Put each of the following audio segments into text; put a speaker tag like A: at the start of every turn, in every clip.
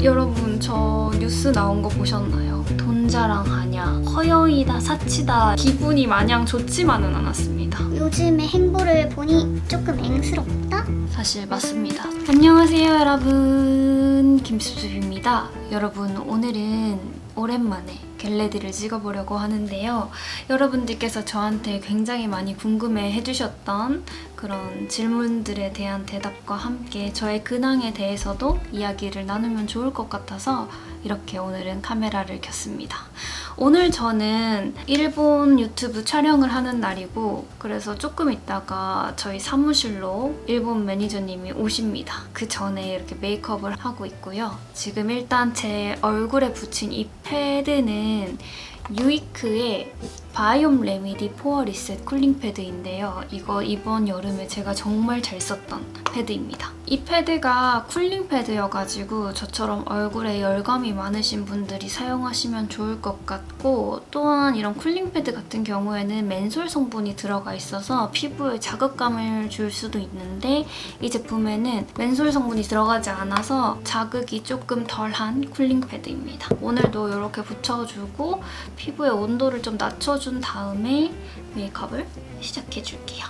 A: 여러분 저 뉴스 나온 거 보셨나요? 돈 자랑하냐, 허여이다, 사치다, 기분이 마냥 좋지만은 않았습니다.
B: 요즘의 행보를 보니 조금 앵스럽다?
A: 사실 맞습니다. 안녕하세요 여러분, 김수습입니다. 여러분 오늘은 오랜만에 겟레디를 찍어보려고 하는데요. 여러분들께서 저한테 굉장히 많이 궁금해 해주셨던 그런 질문들에 대한 대답과 함께 저의 근황에 대해서도 이야기를 나누면 좋을 것 같아서 이렇게 오늘은 카메라를 켰습니다. 오늘 저는 일본 유튜브 촬영을 하는 날이고, 그래서 조금 있다가 저희 사무실로 일본 매니저님이 오십니다. 그 전에 이렇게 메이크업을 하고 있고요. 지금 일단 제 얼굴에 붙인 이 패드는 유이크의 바이옴 레미디 포어 리셋 쿨링 패드인데요. 이거 이번 여름에 제가 정말 잘 썼던 패드입니다. 이 패드가 쿨링 패드여가지고 저처럼 얼굴에 열감이 많으신 분들이 사용하시면 좋을 것 같고, 또한 이런 쿨링 패드 같은 경우에는 맨솔 성분이 들어가 있어서 피부에 자극감을 줄 수도 있는데, 이 제품에는 맨솔 성분이 들어가지 않아서 자극이 조금 덜한 쿨링 패드입니다. 오늘도 이렇게 붙여주고 피부의 온도를 좀 낮춰준 다음에 메이크업을 시작해줄게요.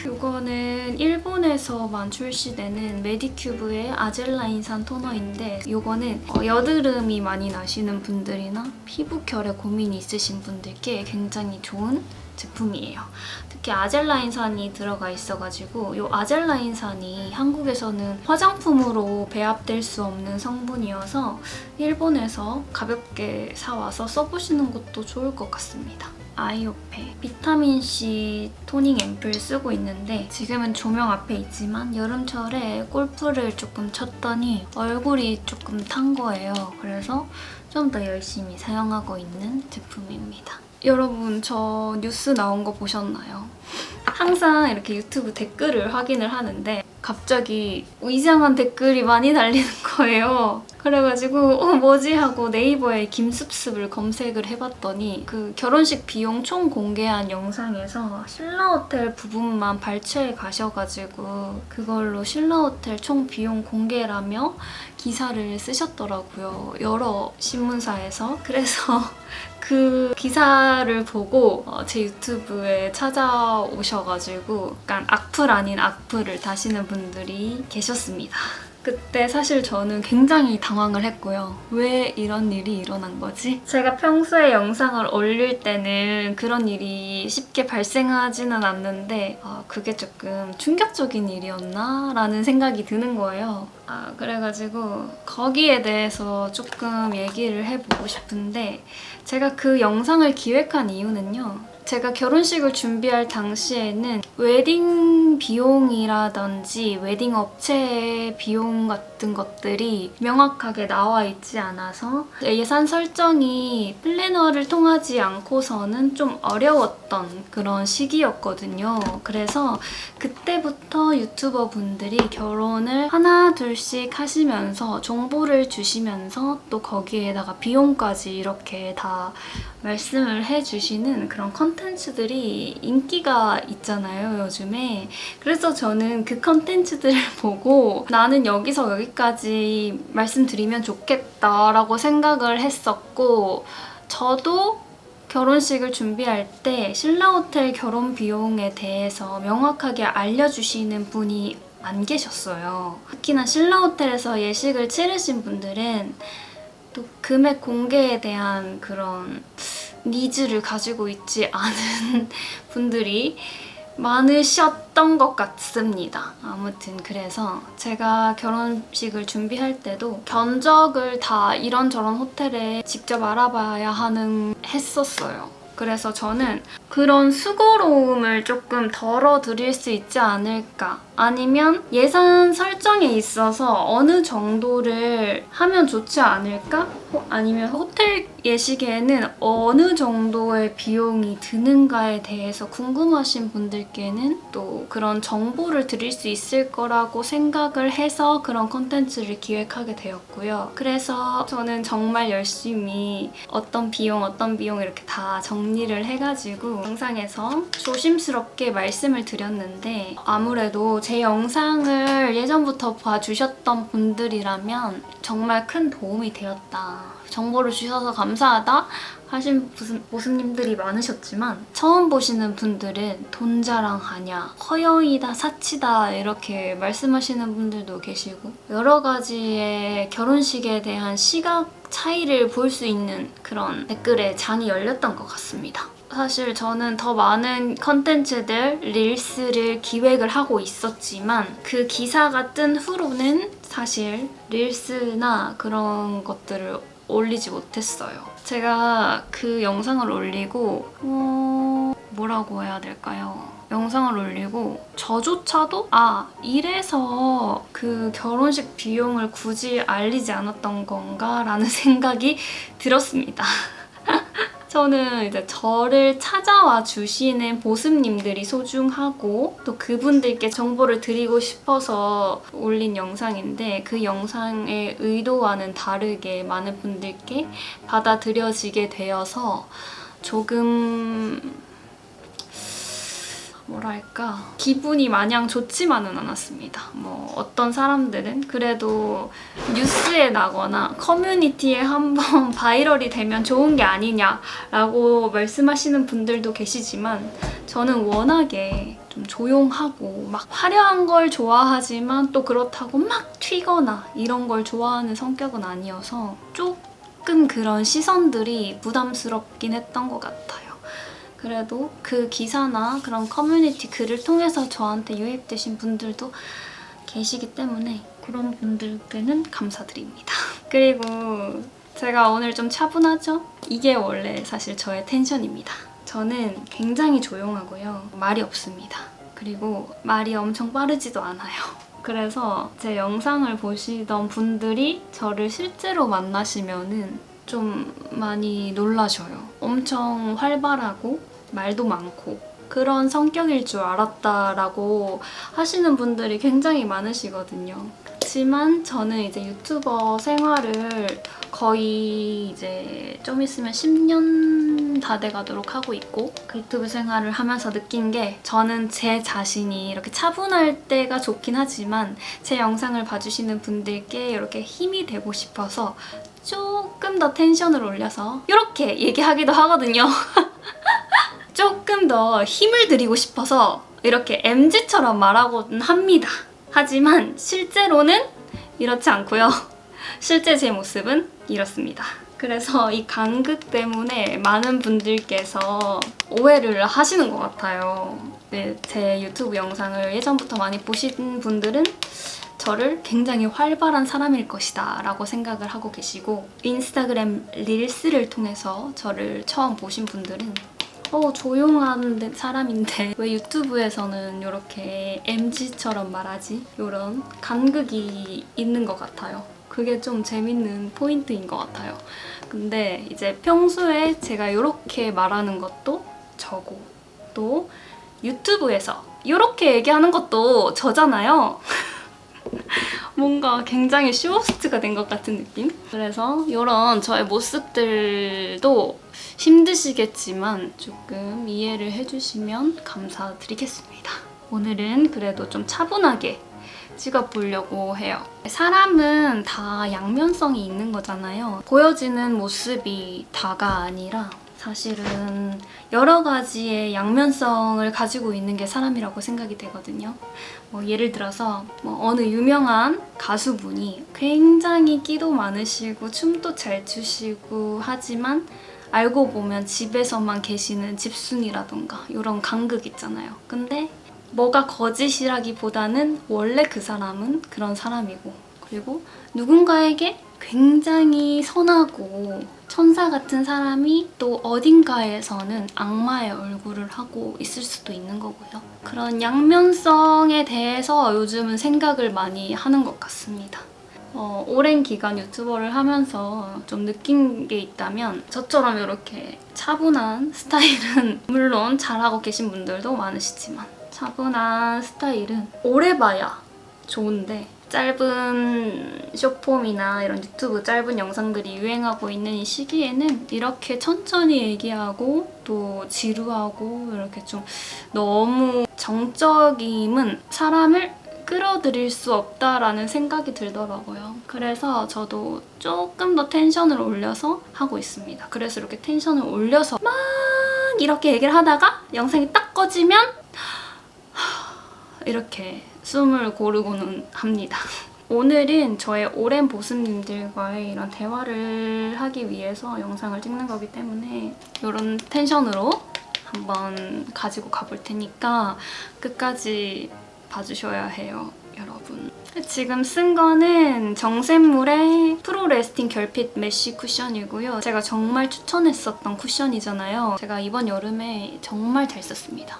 A: 이거는 일본에서만 출시되는 메디큐브의 아젤라인산 토너인데, 이거는 여드름이 많이 나시는 분들이나 피부결에 고민이 있으신 분들께 굉장히 좋은 제품이에요. 특히 아젤라인산이 들어가 있어가지고, 이 아젤라인산이 한국에서는 화장품으로 배합될 수 없는 성분이어서 일본에서 가볍게 사와서 써보시는 것도 좋을 것 같습니다. 아이오페 비타민C 토닝 앰플 쓰고 있는데, 지금은 조명 앞에 있지만 여름철에 골프를 조금 쳤더니 얼굴이 조금 탄 거예요. 그래서 좀 더 열심히 사용하고 있는 제품입니다. 여러분 저 뉴스 나온 거 보셨나요? 항상 이렇게 유튜브 댓글을 확인을 하는데 갑자기 이상한 댓글이 많이 달리는 거예요. 그래가지고 뭐지 하고 네이버에 김습습을 검색을 해봤더니 그 결혼식 비용 총 공개한 영상에서 신라호텔 부분만 발췌해 가셔가지고 그걸로 신라호텔 총 비용 공개라며 기사를 쓰셨더라고요. 여러 신문사에서. 그래서 그 기사를 보고 제 유튜브에 찾아오셔가지고 약간 악플 아닌 악플을 다시는 분들이 계셨습니다. 그때 사실 저는 굉장히 당황을 했고요. 왜 이런 일이 일어난 거지? 제가 평소에 영상을 올릴 때는 그런 일이 쉽게 발생하지는 않는데 그게 조금 충격적인 일이었나? 라는 생각이 드는 거예요. 그래가지고 거기에 대해서 조금 얘기를 해보고 싶은데, 제가 그 영상을 기획한 이유는요. 제가 결혼식을 준비할 당시에는 웨딩 비용이라든지 웨딩 업체 비용 같은 것들이 명확하게 나와 있지 않아서 예산 설정이 플래너를 통하지 않고서는 좀 어려웠던 그런 시기였거든요. 그래서 그때부터 유튜버 분들이 결혼을 하나 둘씩 하시면서 정보를 주시면서 또 거기에다가 비용까지 이렇게 다 말씀을 해주시는 그런 컨텐츠들이 인기가 있잖아요, 요즘에. 그래서 저는 그 컨텐츠들을 보고 나는 여기서 여기까지 말씀드리면 좋겠다라고 생각을 했었고, 저도 결혼식을 준비할 때 신라호텔 결혼 비용에 대해서 명확하게 알려주시는 분이 안 계셨어요. 특히나 신라호텔에서 예식을 치르신 분들은 또 금액 공개에 대한 그런 니즈를 가지고 있지 않은 분들이 많으셨던 것 같습니다. 아무튼 그래서 제가 결혼식을 준비할 때도 견적을 다 이런저런 호텔에 직접 알아봐야 했었어요. 그래서 저는 그런 수고로움을 조금 덜어드릴 수 있지 않을까, 아니면 예산 설정에 있어서 어느 정도를 하면 좋지 않을까? 아니면 호텔 예식에는 어느 정도의 비용이 드는가에 대해서 궁금하신 분들께는 또 그런 정보를 드릴 수 있을 거라고 생각을 해서 그런 콘텐츠를 기획하게 되었고요. 그래서 저는 정말 열심히 어떤 비용 이렇게 다 정리를 해가지고 영상에서 조심스럽게 말씀을 드렸는데, 아무래도 제 영상을 예전부터 봐주셨던 분들이라면 정말 큰 도움이 되었다. 정보를 주셔서 감사하다 하신 보스님들이 많으셨지만 처음 보시는 분들은 돈 자랑하냐, 허영이다, 사치다 이렇게 말씀하시는 분들도 계시고 여러 가지의 결혼식에 대한 시각 차이를 볼 수 있는 그런 댓글에 장이 열렸던 것 같습니다. 사실 저는 더 많은 컨텐츠들, 릴스를 기획을 하고 있었지만 그 기사가 뜬 후로는 사실 릴스나 그런 것들을 올리지 못했어요. 제가 그 영상을 올리고 뭐라고 해야 될까요? 영상을 올리고 저조차도 이래서 그 결혼식 비용을 굳이 알리지 않았던 건가? 라는 생각이 들었습니다. 저는 이제 저를 찾아와 주시는 보습님들이 소중하고 또 그분들께 정보를 드리고 싶어서 올린 영상인데 그 영상의 의도와는 다르게 많은 분들께 받아들여지게 되어서 조금 뭐랄까 기분이 마냥 좋지만은 않았습니다. 뭐 어떤 사람들은 그래도 뉴스에 나거나 커뮤니티에 한번 바이럴이 되면 좋은 게 아니냐라고 말씀하시는 분들도 계시지만 저는 워낙에 좀 조용하고 막 화려한 걸 좋아하지만 또 그렇다고 막 튀거나 이런 걸 좋아하는 성격은 아니어서 조금 그런 시선들이 부담스럽긴 했던 것 같아요. 그래도 그 기사나 그런 커뮤니티 글을 통해서 저한테 유입되신 분들도 계시기 때문에 그런 분들께는 감사드립니다. 그리고 제가 오늘 좀 차분하죠? 이게 원래 사실 저의 텐션입니다. 저는 굉장히 조용하고요. 말이 없습니다. 그리고 말이 엄청 빠르지도 않아요. 그래서 제 영상을 보시던 분들이 저를 실제로 만나시면은 좀 많이 놀라셔요. 엄청 활발하고 말도 많고 그런 성격일 줄 알았다라고 하시는 분들이 굉장히 많으시거든요. 그렇지만 저는 이제 유튜버 생활을 거의 이제 좀 있으면 10년 다 돼가도록 하고 있고 그 유튜브 생활을 하면서 느낀 게 저는 제 자신이 이렇게 차분할 때가 좋긴 하지만 제 영상을 봐주시는 분들께 이렇게 힘이 되고 싶어서 조금 더 텐션을 올려서 이렇게 얘기하기도 하거든요. 조금 더 힘을 드리고 싶어서 이렇게 MZ처럼 말하곤 합니다. 하지만 실제로는 이렇지 않고요. 실제 제 모습은 이렇습니다. 그래서 이 간극 때문에 많은 분들께서 오해를 하시는 것 같아요. 네, 제 유튜브 영상을 예전부터 많이 보신 분들은 저를 굉장히 활발한 사람일 것이다 라고 생각을 하고 계시고 인스타그램 릴스를 통해서 저를 처음 보신 분들은 조용한 사람인데 왜 유튜브에서는 이렇게 MZ처럼 말하지? 이런 간극이 있는 것 같아요. 그게 좀 재밌는 포인트인 것 같아요. 근데 이제 평소에 제가 이렇게 말하는 것도 저고 또 유튜브에서 이렇게 얘기하는 것도 저잖아요. 뭔가 굉장히 쇼호스트가 된 것 같은 느낌? 그래서 이런 저의 모습들도 힘드시겠지만 조금 이해를 해주시면 감사드리겠습니다. 오늘은 그래도 좀 차분하게 찍어보려고 해요. 사람은 다 양면성이 있는 거잖아요. 보여지는 모습이 다가 아니라 사실은 여러 가지의 양면성을 가지고 있는 게 사람이라고 생각이 되거든요. 예를 들어서 어느 유명한 가수분이 굉장히 끼도 많으시고 춤도 잘 추시고 하지만 알고 보면 집에서만 계시는 집순이라던가 이런 간극 있잖아요. 근데 뭐가 거짓이라기보다는 원래 그 사람은 그런 사람이고 그리고 누군가에게 굉장히 선하고 천사 같은 사람이 또 어딘가에서는 악마의 얼굴을 하고 있을 수도 있는 거고요. 그런 양면성에 대해서 요즘은 생각을 많이 하는 것 같습니다. 오랜 기간 유튜버를 하면서 좀 느낀 게 있다면 저처럼 이렇게 차분한 스타일은 물론 잘하고 계신 분들도 많으시지만 차분한 스타일은 오래 봐야 좋은데 짧은 숏폼이나 이런 유튜브 짧은 영상들이 유행하고 있는 이 시기에는 이렇게 천천히 얘기하고 또 지루하고 이렇게 좀 너무 정적임은 사람을 끌어들일 수 없다라는 생각이 들더라고요. 그래서 저도 조금 더 텐션을 올려서 하고 있습니다. 그래서 이렇게 텐션을 올려서 막 이렇게 얘기를 하다가 영상이 딱 꺼지면 이렇게 숨을 고르고는 합니다. 오늘은 저의 오랜 보스님들과의 이런 대화를 하기 위해서 영상을 찍는 거기 때문에 이런 텐션으로 한번 가지고 가볼 테니까 끝까지 봐주셔야 해요, 여러분. 지금 쓴 거는 정샘물의 프로 레스팅 결핍 메쉬 쿠션이고요. 제가 정말 추천했었던 쿠션이잖아요. 제가 이번 여름에 정말 잘 썼습니다.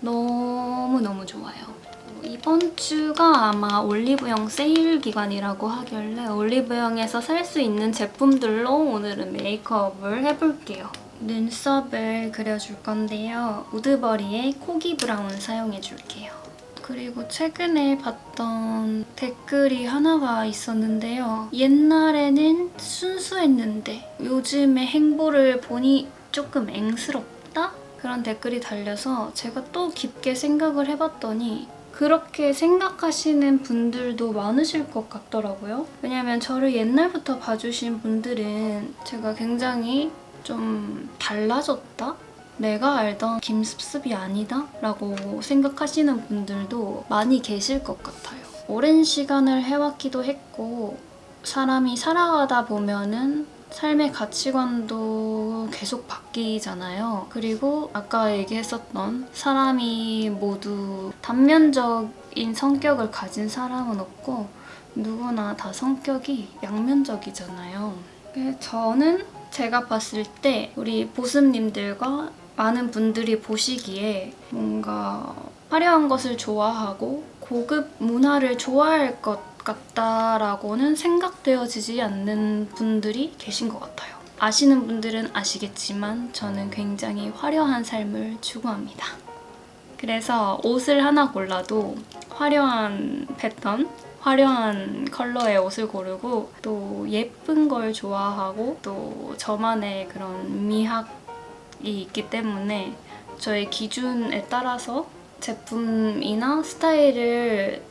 A: 너무너무 좋아요. 이번 주가 아마 올리브영 세일 기간이라고 하길래 올리브영에서 살 수 있는 제품들로 오늘은 메이크업을 해볼게요. 눈썹을 그려줄 건데요. 우드버리의 코기 브라운 사용해줄게요. 그리고 최근에 봤던 댓글이 하나가 있었는데요. 옛날에는 순수했는데 요즘의 행보를 보니 조금 앵스럽다? 그런 댓글이 달려서 제가 또 깊게 생각을 해봤더니 그렇게 생각하시는 분들도 많으실 것 같더라고요. 왜냐면 저를 옛날부터 봐주신 분들은 제가 굉장히 좀 달라졌다? 내가 알던 김습습이 아니다? 라고 생각하시는 분들도 많이 계실 것 같아요. 오랜 시간을 해왔기도 했고 사람이 살아가다 보면은 삶의 가치관도 계속 바뀌잖아요. 그리고 아까 얘기했었던 사람이 모두 단면적인 성격을 가진 사람은 없고 누구나 다 성격이 양면적이잖아요. 저는 제가 봤을 때 우리 보습님들과 많은 분들이 보시기에 뭔가 화려한 것을 좋아하고 고급 문화를 좋아할 것 같다라고는 생각되어지지 않는 분들이 계신 것 같아요. 아시는 분들은 아시겠지만 저는 굉장히 화려한 삶을 추구합니다. 그래서 옷을 하나 골라도 화려한 패턴, 화려한 컬러의 옷을 고르고 또 예쁜 걸 좋아하고 또 저만의 그런 미학이 있기 때문에 저의 기준에 따라서 제품이나 스타일을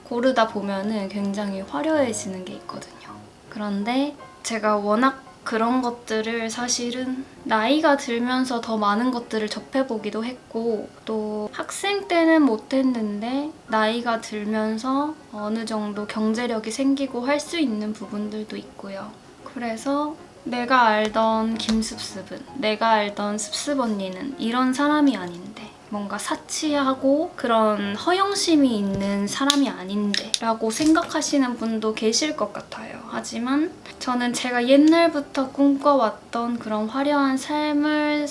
A: 고르다 보면은 굉장히 화려해지는 게 있거든요. 그런데 제가 워낙 그런 것들을 사실은 나이가 들면서 더 많은 것들을 접해보기도 했고 또 학생 때는 못했는데 나이가 들면서 어느 정도 경제력이 생기고 할 수 있는 부분들도 있고요. 그래서 내가 알던 김습습은, 내가 알던 습습 언니는 이런 사람이 아닌데 뭔가 사치하고 그런 허영심이 있는 사람이 아닌데 라고 생각하시는 분도 계실 것 같아요. 하지만 저는 제가 옛날부터 꿈꿔왔던 그런 화려한 삶을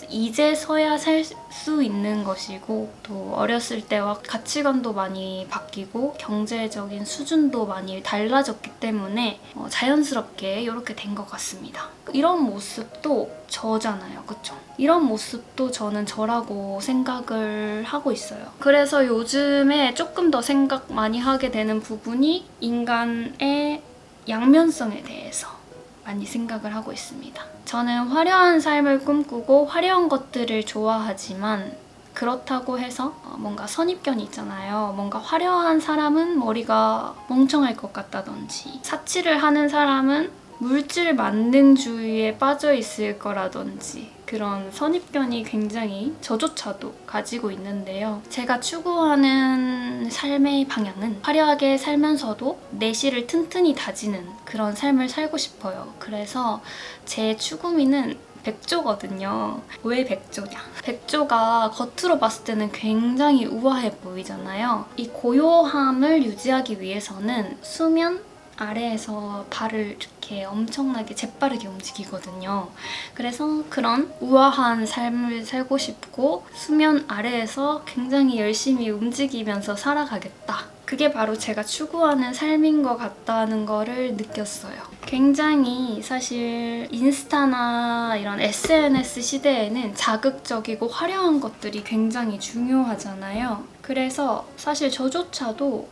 A: 이제서야 살 수 있는 것이고 또 어렸을 때와 가치관도 많이 바뀌고 경제적인 수준도 많이 달라졌기 때문에 자연스럽게 이렇게 된 것 같습니다. 이런 모습도 저잖아요. 그쵸? 이런 모습도 저는 저라고 생각을 하고 있어요. 그래서 요즘에 조금 더 생각 많이 하게 되는 부분이 인간의 양면성에 대해서 많이 생각을 하고 있습니다. 저는 화려한 삶을 꿈꾸고 화려한 것들을 좋아하지만 그렇다고 해서 뭔가 선입견이 있잖아요. 뭔가 화려한 사람은 머리가 멍청할 것 같다든지 사치를 하는 사람은 물질 만능주의에 빠져 있을 거라든지 그런 선입견이 굉장히 저조차도 가지고 있는데요. 제가 추구하는 삶의 방향은 화려하게 살면서도 내실을 튼튼히 다지는 그런 삶을 살고 싶어요. 그래서 제 추구미는 백조거든요. 왜 백조냐? 백조가 겉으로 봤을 때는 굉장히 우아해 보이잖아요. 이 고요함을 유지하기 위해서는 수면 아래에서 발을 이렇게 엄청나게 재빠르게 움직이거든요. 그래서 그런 우아한 삶을 살고 싶고 수면 아래에서 굉장히 열심히 움직이면서 살아가겠다. 그게 바로 제가 추구하는 삶인 것 같다는 거를 느꼈어요. 굉장히 사실 인스타나 이런 SNS 시대에는 자극적이고 화려한 것들이 굉장히 중요하잖아요. 그래서 사실 저조차도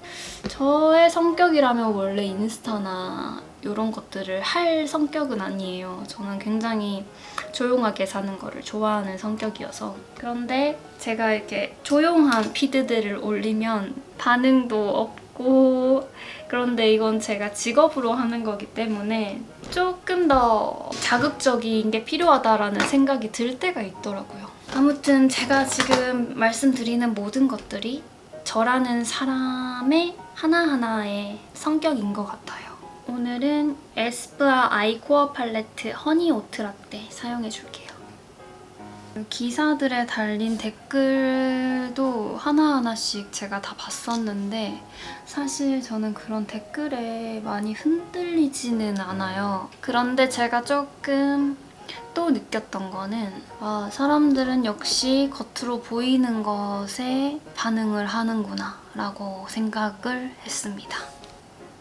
A: 저의 성격이라면 원래 인스타나 이런 것들을 할 성격은 아니에요. 저는 굉장히 조용하게 사는 거를 좋아하는 성격이어서. 그런데 제가 이렇게 조용한 피드들을 올리면 반응도 없고, 그런데 이건 제가 직업으로 하는 거기 때문에 조금 더 자극적인 게 필요하다라는 생각이 들 때가 있더라고요. 아무튼 제가 지금 말씀드리는 모든 것들이 저라는 사람의 하나하나의 성격인 것 같아요. 오늘은 에스쁘아 아이 코어 팔레트 허니 오트 라떼 사용해줄게요. 기사들에 달린 댓글도 하나하나씩 제가 다 봤었는데 사실 저는 그런 댓글에 많이 흔들리지는 않아요. 그런데 제가 조금 또 느꼈던 거는 사람들은 역시 겉으로 보이는 것에 반응을 하는구나 라고 생각을 했습니다.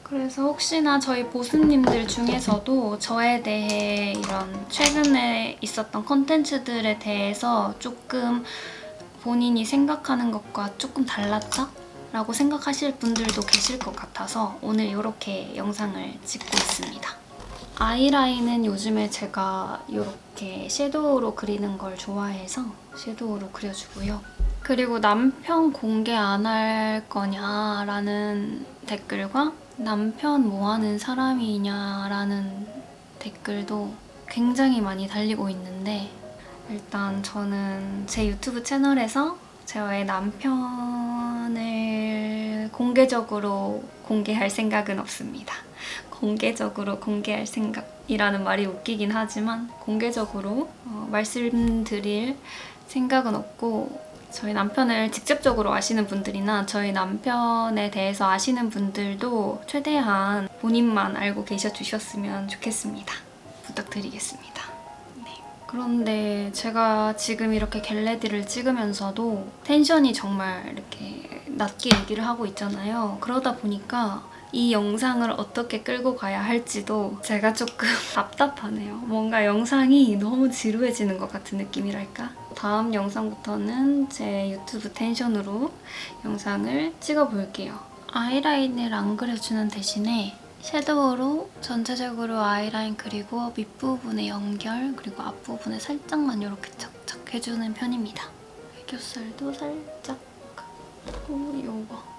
A: 그래서 혹시나 저희 보수님들 중에서도 저에 대해 이런 최근에 있었던 콘텐츠들에 대해서 조금 본인이 생각하는 것과 조금 달랐다? 라고 생각하실 분들도 계실 것 같아서 오늘 이렇게 영상을 찍고 있습니다. 아이라인은 요즘에 제가 이렇게 섀도우로 그리는 걸 좋아해서 섀도우로 그려주고요. 그리고 남편 공개 안 할 거냐라는 댓글과 남편 뭐 하는 사람이냐라는 댓글도 굉장히 많이 달리고 있는데 일단 저는 제 유튜브 채널에서 저의 남편을 공개적으로 공개할 생각은 없습니다. 공개적으로 공개할 생각이라는 말이 웃기긴 하지만 공개적으로 말씀드릴 생각은 없고 저희 남편을 직접적으로 아시는 분들이나 저희 남편에 대해서 아시는 분들도 최대한 본인만 알고 계셔 주셨으면 좋겠습니다. 부탁드리겠습니다. 네. 그런데 제가 지금 이렇게 겟레디를 찍으면서도 텐션이 정말 이렇게 낮게 얘기를 하고 있잖아요. 그러다 보니까 이 영상을 어떻게 끌고 가야 할지도 제가 조금 답답하네요. 뭔가 영상이 너무 지루해지는 것 같은 느낌이랄까? 다음 영상부터는 제 유튜브 텐션으로 영상을 찍어볼게요. 아이라인을 안 그려주는 대신에 섀도우로 전체적으로 아이라인 그리고 밑부분에 연결 그리고 앞부분에 살짝만 이렇게 착착 해주는 편입니다. 애교살도 살짝 하고 요거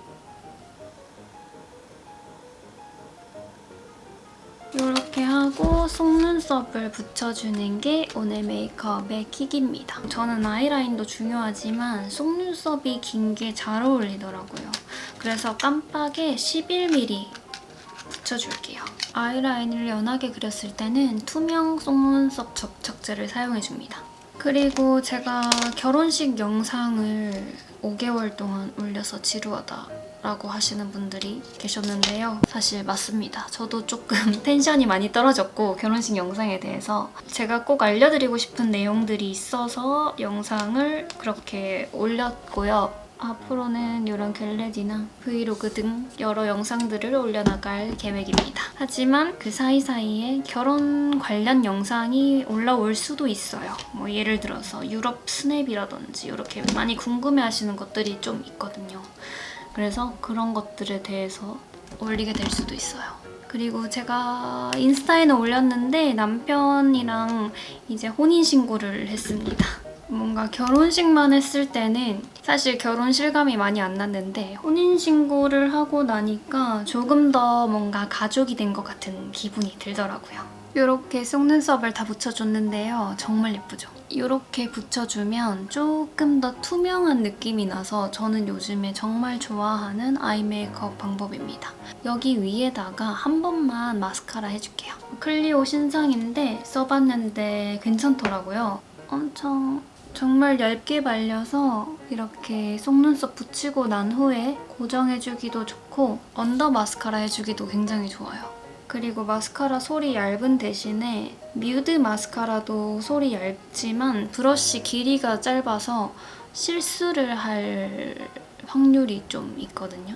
A: 이렇게 하고 속눈썹을 붙여주는 게 오늘 메이크업의 킥입니다. 저는 아이라인도 중요하지만 속눈썹이 긴 게 잘 어울리더라고요. 그래서 깜빡에 11mm 붙여줄게요. 아이라인을 연하게 그렸을 때는 투명 속눈썹 접착제를 사용해줍니다. 그리고 제가 결혼식 영상을 5개월 동안 올려서 지루하다 라고 하시는 분들이 계셨는데요. 사실 맞습니다. 저도 조금 텐션이 많이 떨어졌고 결혼식 영상에 대해서 제가 꼭 알려드리고 싶은 내용들이 있어서 영상을 그렇게 올렸고요. 앞으로는 이런 겟레디나 브이로그 등 여러 영상들을 올려나갈 계획입니다. 하지만 그 사이사이에 결혼 관련 영상이 올라올 수도 있어요. 뭐 예를 들어서 유럽 스냅이라든지 이렇게 많이 궁금해하시는 것들이 좀 있거든요. 그래서 그런 것들에 대해서 올리게 될 수도 있어요. 그리고 제가 인스타에는 올렸는데 남편이랑 이제 혼인신고를 했습니다. 뭔가 결혼식만 했을 때는 사실 결혼 실감이 많이 안 났는데 혼인신고를 하고 나니까 조금 더 뭔가 가족이 된 것 같은 기분이 들더라고요. 이렇게 속눈썹을 다 붙여줬는데요. 정말 예쁘죠? 이렇게 붙여주면 조금 더 투명한 느낌이 나서 저는 요즘에 정말 좋아하는 아이 메이크업 방법입니다. 여기 위에다가 한 번만 마스카라 해줄게요. 클리오 신상인데 써봤는데 괜찮더라고요. 엄청 정말 얇게 발려서 이렇게 속눈썹 붙이고 난 후에 고정해주기도 좋고 언더 마스카라 해주기도 굉장히 좋아요. 그리고 마스카라 솔이 얇은 대신에 뮤드 마스카라도 솔이 얇지만 브러쉬 길이가 짧아서 실수를 할 확률이 좀 있거든요.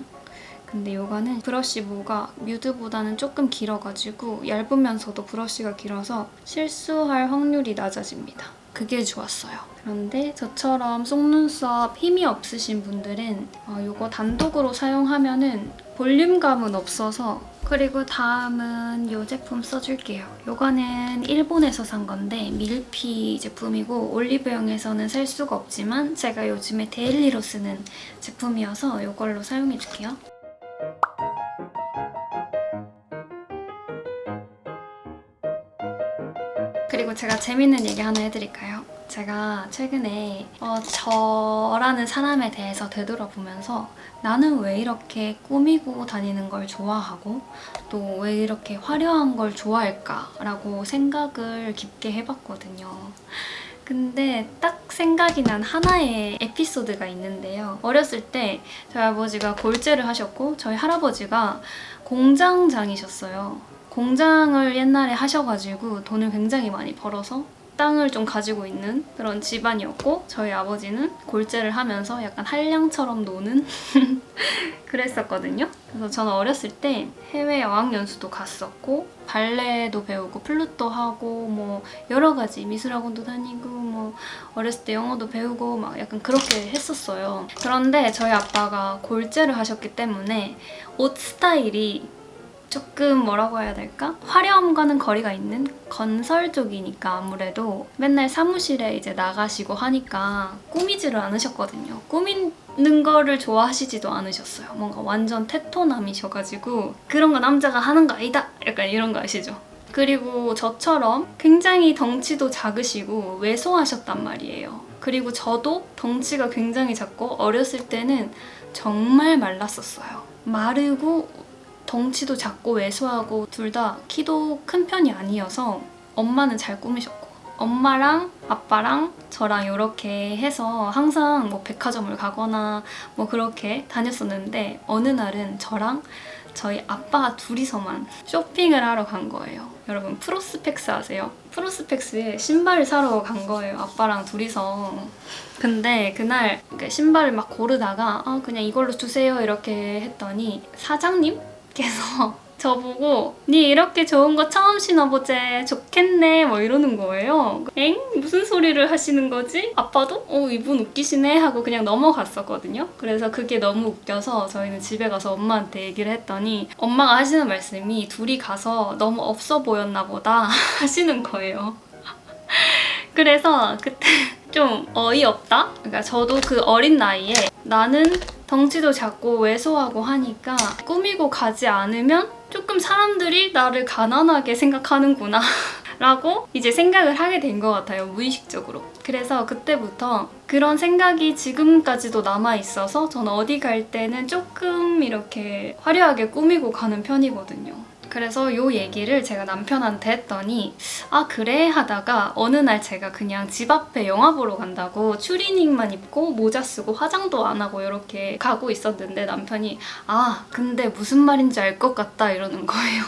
A: 근데 이거는 브러쉬 모가 뮤드보다는 조금 길어가지고 얇으면서도 브러쉬가 길어서 실수할 확률이 낮아집니다. 그게 좋았어요. 그런데 저처럼 속눈썹 힘이 없으신 분들은 이거 단독으로 사용하면은 볼륨감은 없어서 그리고 다음은 이 제품 써줄게요. 이거는 일본에서 산 건데 밀피 제품이고 올리브영에서는 살 수가 없지만 제가 요즘에 데일리로 쓰는 제품이어서 이걸로 사용해줄게요. 그리고 제가 재밌는 얘기 하나 해드릴까요? 제가 최근에 저라는 사람에 대해서 되돌아보면서 나는 왜 이렇게 꾸미고 다니는 걸 좋아하고 또 왜 이렇게 화려한 걸 좋아할까라고 생각을 깊게 해봤거든요. 근데 딱 생각이 난 하나의 에피소드가 있는데요. 어렸을 때 저희 아버지가 골재를 하셨고 저희 할아버지가 공장장이셨어요. 공장을 옛날에 하셔가지고 돈을 굉장히 많이 벌어서 땅을 좀 가지고 있는 그런 집안이었고 저희 아버지는 골재를 하면서 약간 한량처럼 노는 그랬었거든요. 그래서 저는 어렸을 때 해외 어학연수도 갔었고 발레도 배우고 플룻도 하고 뭐 여러 가지 미술학원도 다니고 뭐 어렸을 때 영어도 배우고 막 약간 그렇게 했었어요. 그런데 저희 아빠가 골재를 하셨기 때문에 옷 스타일이 조금 뭐라고 해야 될까? 화려함과는 거리가 있는 건설 쪽이니까 아무래도 맨날 사무실에 이제 나가시고 하니까 꾸미지를 않으셨거든요. 꾸미는 거를 좋아하시지도 않으셨어요. 뭔가 완전 테토남이셔가지고 그런 거 남자가 하는 거 아니다! 약간 이런 거 아시죠? 그리고 저처럼 굉장히 덩치도 작으시고 왜소하셨단 말이에요. 그리고 저도 덩치가 굉장히 작고 어렸을 때는 정말 말랐었어요. 마르고 덩치도 작고 왜소하고 둘 다 키도 큰 편이 아니어서 엄마는 잘 꾸미셨고 엄마랑 아빠랑 저랑 이렇게 해서 항상 뭐 백화점을 가거나 뭐 그렇게 다녔었는데 어느 날은 저랑 저희 아빠가 둘이서만 쇼핑을 하러 간 거예요. 여러분 프로스펙스 아세요? 프로스펙스에 신발을 사러 간 거예요. 아빠랑 둘이서. 근데 그날 신발을 막 고르다가 그냥 이걸로 주세요 이렇게 했더니 사장님께서 저보고 니 이렇게 좋은 거 처음 신어보재 좋겠네 뭐 이러는 거예요. 엥? 무슨 소리를 하시는 거지? 아빠도 이분 웃기시네 하고 그냥 넘어갔었거든요. 그래서 그게 너무 웃겨서 저희는 집에 가서 엄마한테 얘기를 했더니 엄마가 하시는 말씀이 둘이 가서 너무 없어 보였나 보다 하시는 거예요. 그래서 그때 좀 어이없다? 그러니까 저도 그 어린 나이에 나는 덩치도 작고 왜소하고 하니까 꾸미고 가지 않으면 조금 사람들이 나를 가난하게 생각하는구나 라고 이제 생각을 하게 된 것 같아요. 무의식적으로. 그래서 그때부터 그런 생각이 지금까지도 남아있어서 저는 어디 갈 때는 조금 이렇게 화려하게 꾸미고 가는 편이거든요. 그래서 이 얘기를 제가 남편한테 했더니 아 그래? 하다가 어느 날 제가 그냥 집 앞에 영화 보러 간다고 추리닝만 입고 모자 쓰고 화장도 안 하고 이렇게 가고 있었는데 남편이 아 근데 무슨 말인지 알 것 같다 이러는 거예요.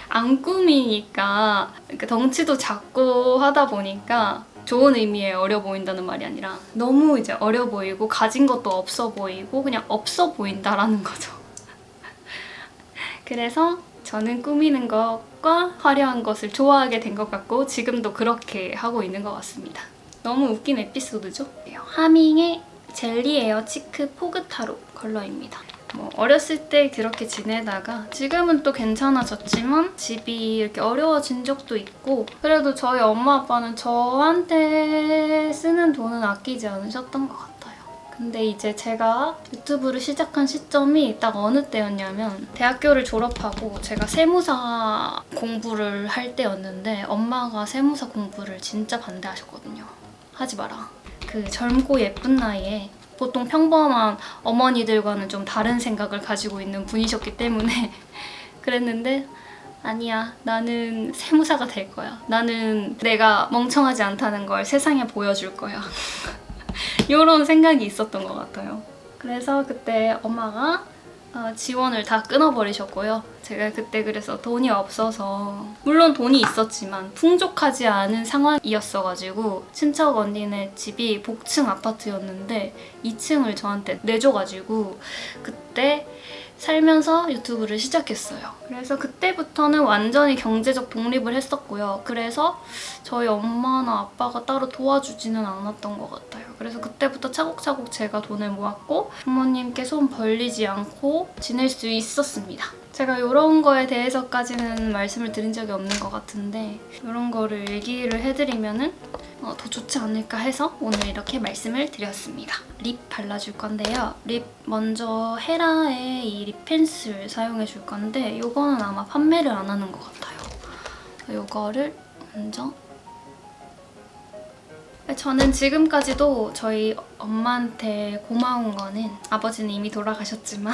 A: 안 꾸미니까 덩치도 작고 하다 보니까 좋은 의미의 어려 보인다는 말이 아니라 너무 이제 어려 보이고 가진 것도 없어 보이고 그냥 없어 보인다라는 거죠. 그래서 저는 꾸미는 것과 화려한 것을 좋아하게 된 것 같고 지금도 그렇게 하고 있는 것 같습니다. 너무 웃긴 에피소드죠? 하밍의 젤리 에어 치크 포그타로 컬러입니다. 뭐 어렸을 때 그렇게 지내다가 지금은 또 괜찮아졌지만 집이 이렇게 어려워진 적도 있고 그래도 저희 엄마 아빠는 저한테 쓰는 돈은 아끼지 않으셨던 것 같아요. 근데 이제 제가 유튜브를 시작한 시점이 딱 어느 때였냐면 대학교를 졸업하고 제가 세무사 공부를 할 때였는데 엄마가 세무사 공부를 진짜 반대하셨거든요. 하지 마라. 그 젊고 예쁜 나이에 보통 평범한 어머니들과는 좀 다른 생각을 가지고 있는 분이셨기 때문에 그랬는데 아니야, 나는 세무사가 될 거야. 나는 내가 멍청하지 않다는 걸 세상에 보여줄 거야. 이런 생각이 있었던 것 같아요. 그래서 그때 엄마가 지원을 다 끊어버리셨고요. 제가 그때 그래서 돈이 없어서 물론 돈이 있었지만 풍족하지 않은 상황이었어가지고 친척 언니네 집이 복층 아파트였는데 2층을 저한테 내줘가지고 그때 살면서 유튜브를 시작했어요. 그래서 그때부터는 완전히 경제적 독립을 했었고요. 그래서 저희 엄마나 아빠가 따로 도와주지는 않았던 것 같아요. 그래서 그때부터 차곡차곡 제가 돈을 모았고 부모님께 손 벌리지 않고 지낼 수 있었습니다. 제가 이런 거에 대해서까지는 말씀을 드린 적이 없는 것 같은데 이런 거를 얘기를 해드리면은 더 좋지 않을까 해서 오늘 이렇게 말씀을 드렸습니다. 립 발라줄 건데요. 립 먼저 헤라의 이 립 펜슬 사용해 줄 건데 이거는 아마 판매를 안 하는 것 같아요. 이거를 먼저 저는 지금까지도 저희 엄마한테 고마운 거는 아버지는 이미 돌아가셨지만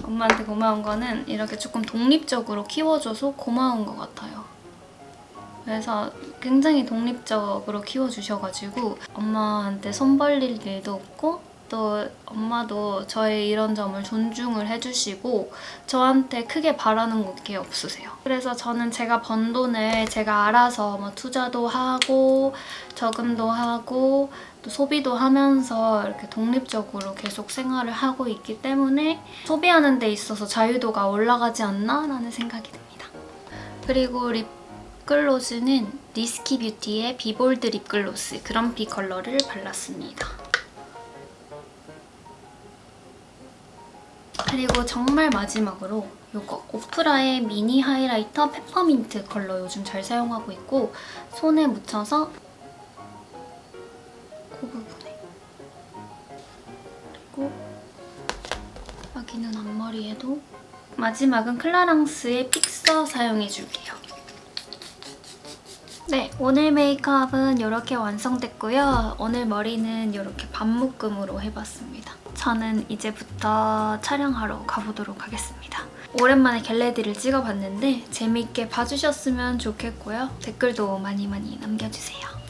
A: 엄마한테 고마운 거는 이렇게 조금 독립적으로 키워줘서 고마운 것 같아요. 그래서 굉장히 독립적으로 키워주셔가지고 엄마한테 손 벌릴 일도 없고 또 엄마도 저의 이런 점을 존중을 해주시고 저한테 크게 바라는 게 없으세요. 그래서 저는 제가 번 돈을 제가 알아서 뭐 투자도 하고 저금도 하고 또 소비도 하면서 이렇게 독립적으로 계속 생활을 하고 있기 때문에 소비하는 데 있어서 자유도가 올라가지 않나 라는 생각이 듭니다. 그리고 립글로즈는 리스키 뷰티의 비볼드 립글로스 그런피 컬러를 발랐습니다. 그리고 정말 마지막으로 이거 오프라의 미니 하이라이터 페퍼민트 컬러 요즘 잘 사용하고 있고 손에 묻혀서 코 부분에 그리고 여기는 앞머리에도 마지막은 클라랑스의 픽서 사용해줄게요. 네, 오늘 메이크업은 이렇게 완성됐고요. 오늘 머리는 이렇게 반묶음으로 해봤습니다. 저는 이제부터 촬영하러 가보도록 하겠습니다. 오랜만에 겟레디를 찍어봤는데 재미있게 봐주셨으면 좋겠고요. 댓글도 많이 남겨주세요.